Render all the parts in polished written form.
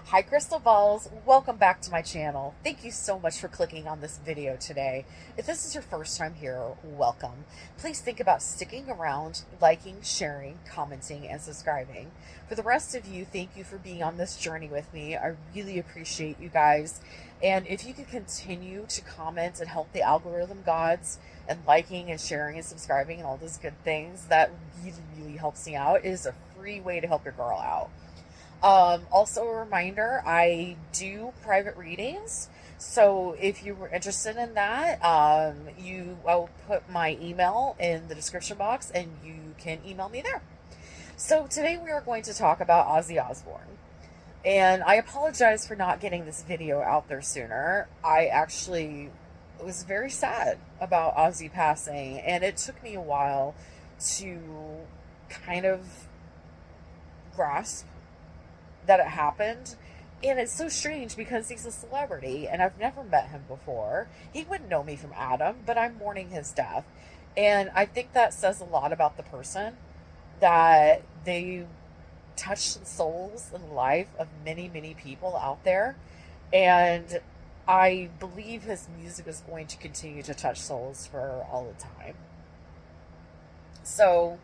Hi Crystal Balls, welcome back to my channel. Thank you so much for clicking on this video today. If this is your first time here, welcome. Please think about sticking around, liking, sharing, commenting, and subscribing. For the rest of you, thank you for being on this journey with me. I really appreciate you guys. And if you could continue to comment and help the algorithm gods and liking and sharing and subscribing and all those good things, that really helps me out. It is a free way to help your girl out. Also a reminder, I do private readings. So if you were interested in that, I'll put my email in the description box and you can email me there. So today we are going to talk about Ozzy Osborne. And I apologize for not getting this video out there sooner. I actually was very sad about Ozzy passing, and it took me a while to kind of grasp that it happened. And it's so strange because he's a celebrity and I've never met him before. He wouldn't know me from Adam, but I'm mourning his death. And I think that says a lot about the person, that they touched the souls and life of many people out there. And I believe his music is going to continue to touch souls for all the time. So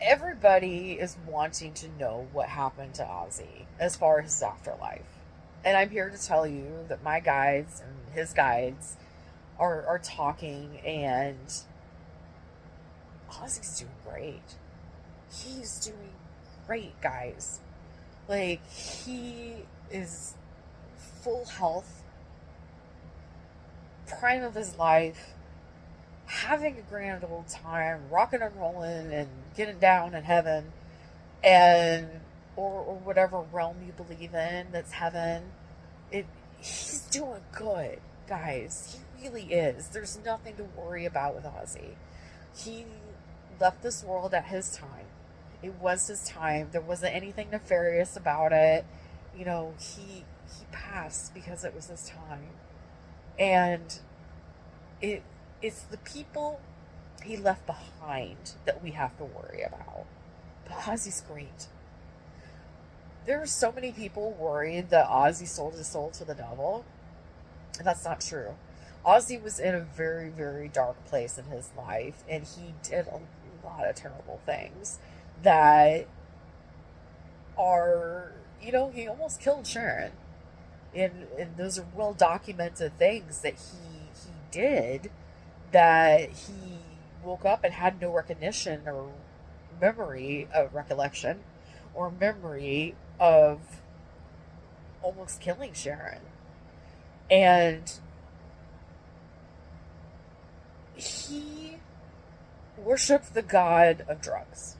everybody is wanting to know what happened to Ozzy as far as his afterlife. And I'm here to tell you that my guides and his guides are talking, and Ozzy's doing great. He's doing great, guys. Like, he is full health, prime of his life, having a grand old time, rocking and rolling and getting down in heaven, and or whatever realm you believe in that's heaven. He's doing good, guys. He really is. There's nothing to worry about with Ozzy. He left this world at his time. It was his time. There wasn't anything nefarious about it. You know, he passed because it was his time. And it's the people he left behind that we have to worry about. But Ozzy's great. There are so many people worried that Ozzy sold his soul to the devil. And that's not true. Ozzy was in a very dark place in his life, and he did a lot of terrible things that are, you know, he almost killed Sharon. And those are well documented things that he did, that he woke up and had no recognition or recollection or memory of almost killing Sharon. And he worshipped the god of drugs.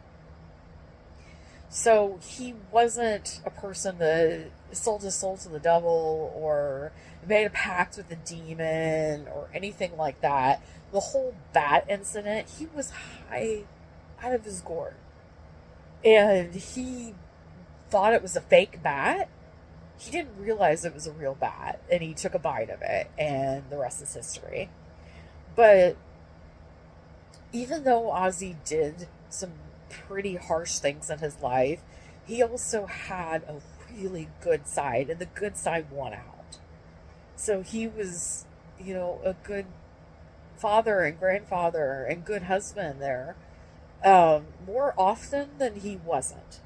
So he wasn't a person that sold his soul to the devil or made a pact with the demon or anything like that. The whole bat incident, he was high out of his gourd. And he thought it was a fake bat. He didn't realize it was a real bat. And he took a bite of it. And the rest is history. But even though Ozzy did some pretty harsh things in his life, he also had a really good side. And the good side won out. So he was, you know, a good father and grandfather and good husband there, more often than he wasn't.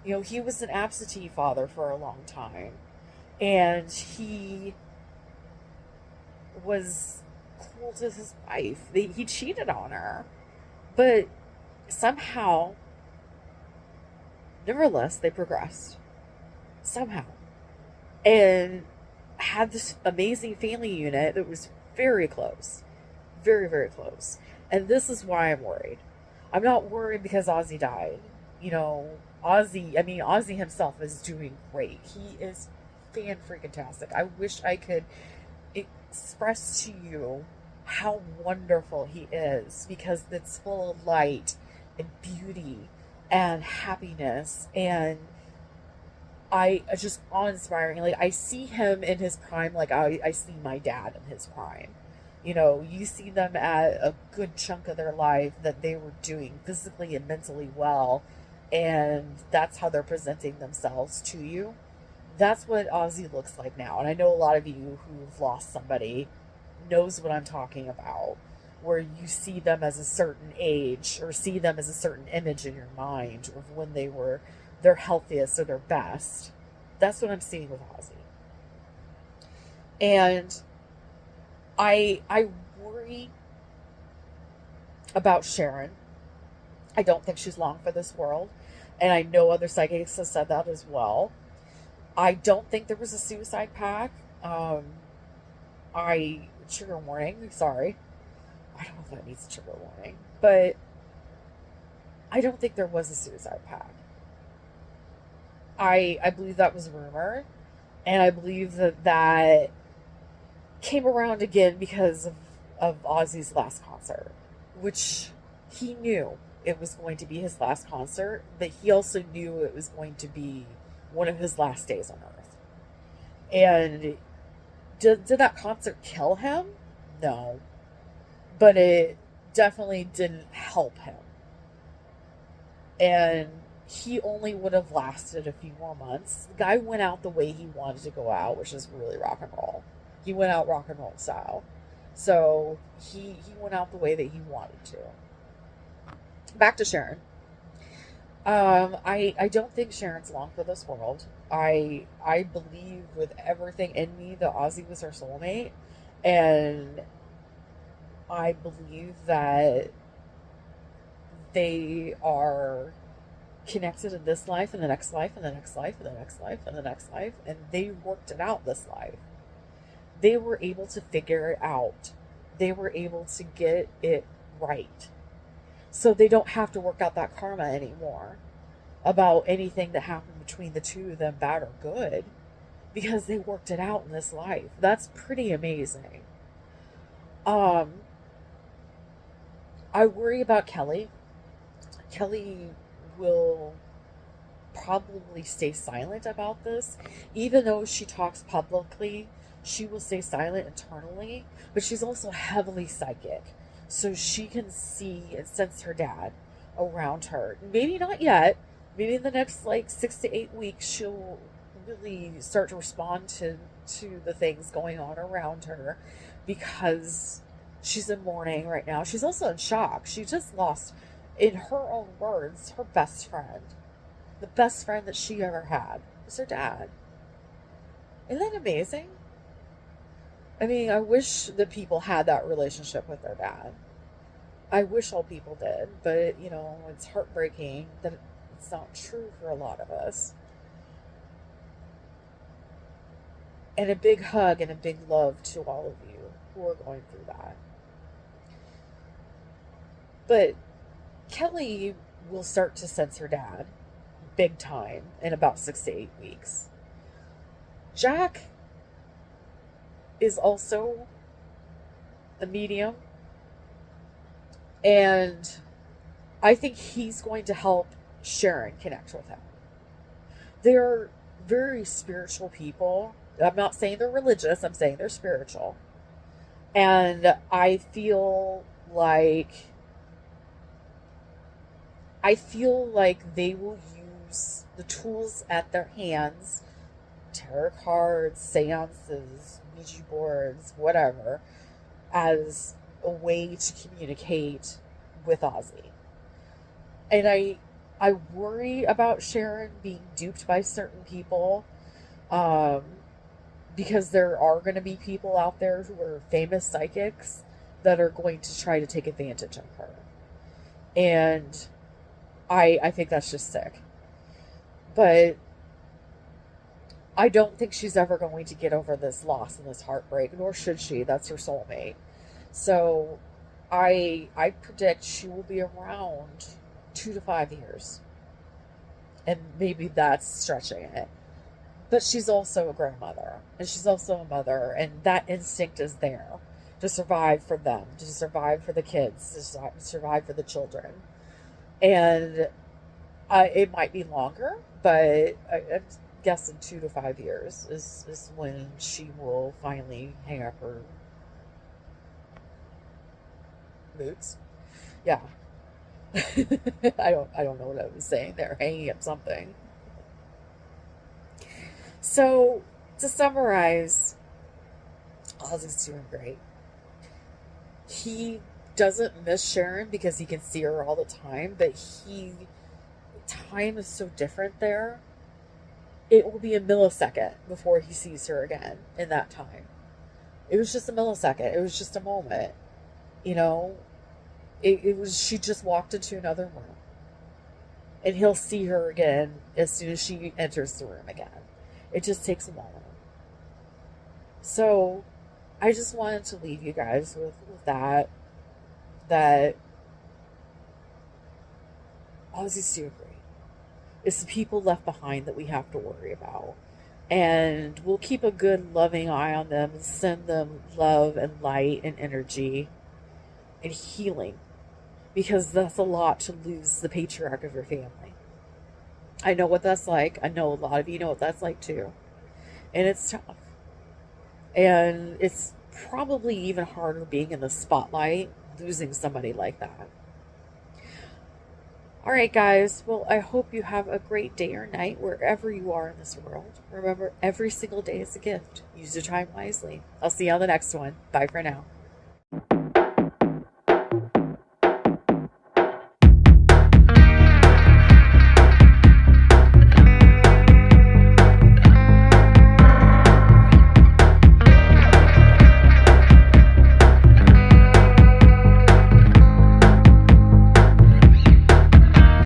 You know, he was an absentee father for a long time, and he was cruel to his wife. He cheated on her, but somehow, nevertheless, they progressed. Somehow. And had this amazing family unit that was very close. Very close. And this is why I'm worried. I'm not worried because Ozzy died. You know, Ozzy himself is doing great. He is fan-freaking-tastic. I wish I could express to you how wonderful he is, because it's full of light and beauty and happiness, and I just awe-inspiring. Like, I see him in his prime, like I see my dad in his prime. You know, you see them at a good chunk of their life that they were doing physically and mentally well, and that's how they're presenting themselves to you. That's what Ozzy looks like now. And I know a lot of you who've lost somebody knows what I'm talking about, where you see them as a certain age or see them as a certain image in your mind of when they were their healthiest or their best. That's what I'm seeing with Ozzy. And I worry about Sharon. I don't think she's long for this world. And I know other psychics have said that as well. I don't think there was a suicide pact. Trigger warning, sorry. I don't know if that needs a trigger warning. But I don't think there was a suicide pact. I believe that was a rumor. And I believe that came around again because of Ozzy's last concert, which he knew it was going to be his last concert, but he also knew it was going to be one of his last days on Earth. And did that concert kill him? No. But it definitely didn't help him. And he only would have lasted a few more months. The guy went out the way he wanted to go out, which is really rock and roll. He went out rock and roll style. So he went out the way that he wanted to. Back to Sharon. I don't think Sharon's long for this world. I believe with everything in me that Ozzy was her soulmate. And I believe that they are connected in this life and the next life and the next life and the next life and the next life. And they worked it out this life. They were able to figure it out. They were able to get it right. So they don't have to work out that karma anymore about anything that happened between the two of them, bad or good, because they worked it out in this life. That's pretty amazing. I worry about Kelly. Kelly will probably stay silent about this. Even though she talks publicly, she will stay silent internally, but she's also heavily psychic. So she can see and sense her dad around her. Maybe not yet. Maybe in the next 6 to 8 weeks, she'll really start to respond to the things going on around her, because she's in mourning right now. She's also in shock. She just lost, in her own words, her best friend. The best friend that she ever had was her dad. Isn't that amazing? I mean, I wish that people had that relationship with their dad. I wish all people did, but, it's heartbreaking that it's not true for a lot of us. And a big hug and a big love to all of you who are going through that. But Kelly will start to sense her dad big time in about 6 to 8 weeks. Jack is also a medium, and I think he's going to help Sharon connect with him. They're very spiritual people. I'm not saying they're religious, I'm saying they're spiritual. And I feel like they will use the tools at their hands, tarot cards, seances, Ouija boards, whatever, as a way to communicate with Ozzy. And I worry about Sharon being duped by certain people, because there are going to be people out there who are famous psychics that are going to try to take advantage of her. And I think that's just sick. But I don't think she's ever going to get over this loss and this heartbreak, nor should she. That's her soulmate. So I predict she will be around 2 to 5 years. And maybe that's stretching it. But she's also a grandmother, and she's also a mother, and that instinct is there to survive for them, to survive for the kids, to survive for the children. And it might be longer, but I'm guessing 2 to 5 years is when she will finally hang up moods. Yeah. I don't know what I was saying there, hanging up something. So to summarize, Ozzy's doing great. He doesn't miss Sharon because he can see her all the time, but time is so different there. It will be a millisecond before he sees her again in that time. It was just a millisecond. It was just a moment. You know, it was, she just walked into another room. And he'll see her again as soon as she enters the room again. It just takes a moment. So, I just wanted to leave you guys with that. That Ozzy's doing great. It's the people left behind that we have to worry about. And we'll keep a good, loving eye on them and send them love and light and energy and healing. Because that's a lot to lose the patriarch of your family. I know what that's like. I know a lot of you know what that's like too. And it's tough. And it's probably even harder being in the spotlight, losing somebody like that. All right, guys. Well, I hope you have a great day or night wherever you are in this world. Remember, every single day is a gift. Use your time wisely. I'll see you on the next one. Bye for now.